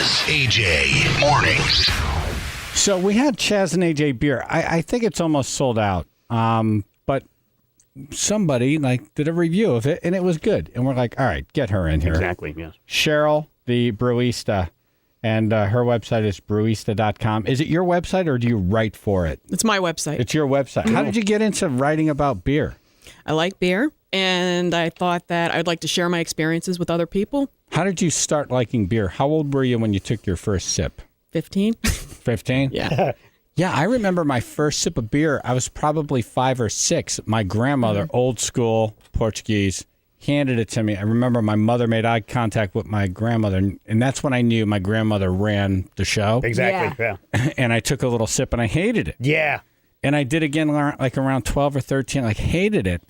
Chaz, AJ, mornings. So we had Chaz and AJ beer. I think it's almost sold out. But somebody did a review of it, and it was good. And we're like, all right, get her in here. Exactly, yes. Cheryl, the Brauista, and her website is Brauista.com. Is it your website, or do you write for it? It's my website. It's your website. How did you get into writing about beer? I like beer, and I thought that I'd like to share my experiences with other people. How did you start liking beer? How old were you when you took your first sip? 15. 15? Yeah. Yeah, I remember my first sip of beer. I was probably 5 or 6. My grandmother, old school Portuguese, handed it to me. I remember my mother made eye contact with my grandmother, and that's when I knew my grandmother ran the show. Exactly, yeah. And I took a little sip, and I hated it. Yeah. And I did again around 12 or 13. I hated it.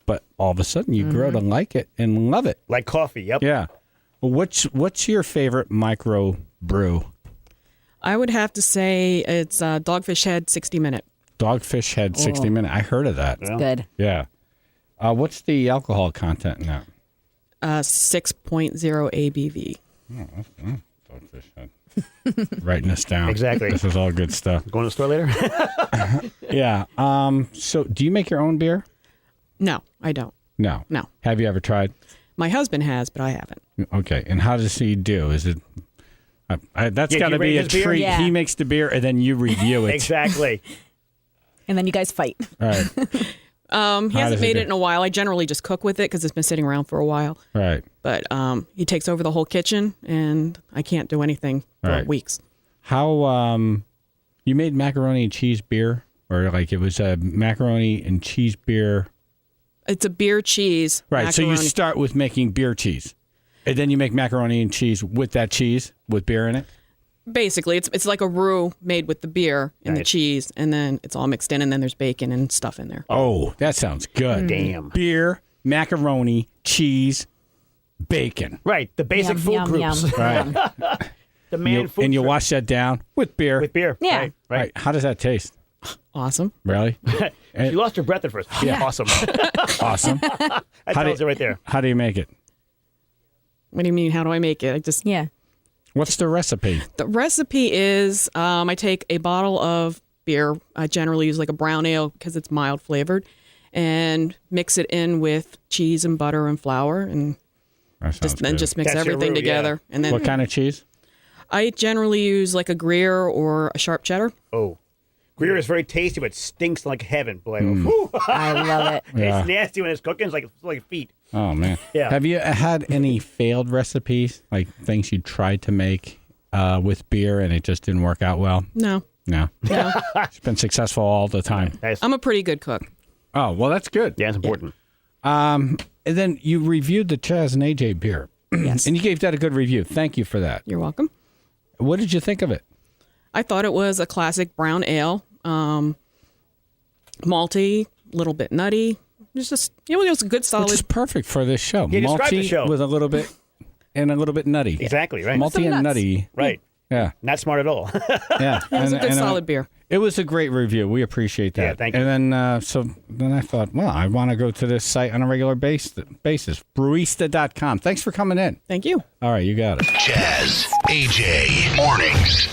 But all of a sudden, you grow to like it and love it. Like coffee, yep. Yeah. Well, what's your favorite micro brew? I would have to say it's Dogfish Head 60 Minute. Dogfish Head 60 Minute. I heard of that. Yeah. Good. Yeah. What's the alcohol content now? 6.0 ABV. Dogfish Head. Writing this down. Exactly. This is all good stuff. Going to the store later? Yeah. So do you make your own beer? No, I don't. No. No. Have you ever tried? My husband has, but I haven't. Okay. And how does he do? Is it... that's Yeah, got do to you be rate a his beer? treat. Yeah. He makes the beer, and then you review it. Exactly. And then you guys fight. All right. He does hasn't he made do? it in a while. I generally just cook with it because it's been sitting around for a while. Right. But he takes over the whole kitchen, and I can't do anything for Right. weeks. How you made macaroni and cheese beer, or it was a macaroni and cheese beer? It's a beer cheese. Right. So you macaroni. start with making beer cheese, and then you make macaroni and cheese with that cheese with beer in it. Basically, it's like a roux made with the beer and the Nice. cheese, and then it's all mixed in, and then there's bacon and stuff in there. Oh, that sounds good. Damn. Beer, macaroni, cheese, bacon. Right, the basic Yum, food yum, groups. yum. Right. The man food And you group. wash that down with beer. With beer. Yeah. Right. Right. How does that taste? Awesome. Really? She lost her breath at first. Yeah. Awesome. Awesome. That How tells do- it right there. How do you make it? What do you mean? How do I make it? Yeah. What's the recipe? The recipe is I take a bottle of beer. I generally use like a brown ale because it's mild flavored, and mix it in with cheese and butter and flour, and That sounds then good. just mix That's your everything roux, together. And then What kind of cheese? I generally use like a Gruyere or a sharp cheddar. Oh. Gruyere is very tasty, but stinks like heaven. Boy, Mm. whew. I love it. Yeah. It's nasty when it's cooking. It's like feet. Oh man. Yeah. Have you had any failed recipes, like things you tried to make with beer and it just didn't work out well? No, No. no. It's been successful all the time. Nice. I'm a pretty good cook. Oh, well, that's good. Yeah, it's important. And then you reviewed the Chaz and AJ beer. Yes. And you gave that a good review. Thank you for that. You're welcome. What did you think of it? I thought it was a classic brown ale, malty, little bit nutty. It was a good solid. Which is perfect for this show. Yeah, describe the Malty show. with a little bit and a little bit nutty. Exactly, right. Malty Some and nuts. nutty. Right. Yeah. Not smart at all. Yeah. It was a good solid beer. It was a great review. We appreciate that. Yeah, thank you. And then, then I thought, well, I want to go to this site on a regular basis. Brauista.com. Thanks for coming in. Thank you. All right, you got it. Chaz, AJ, mornings.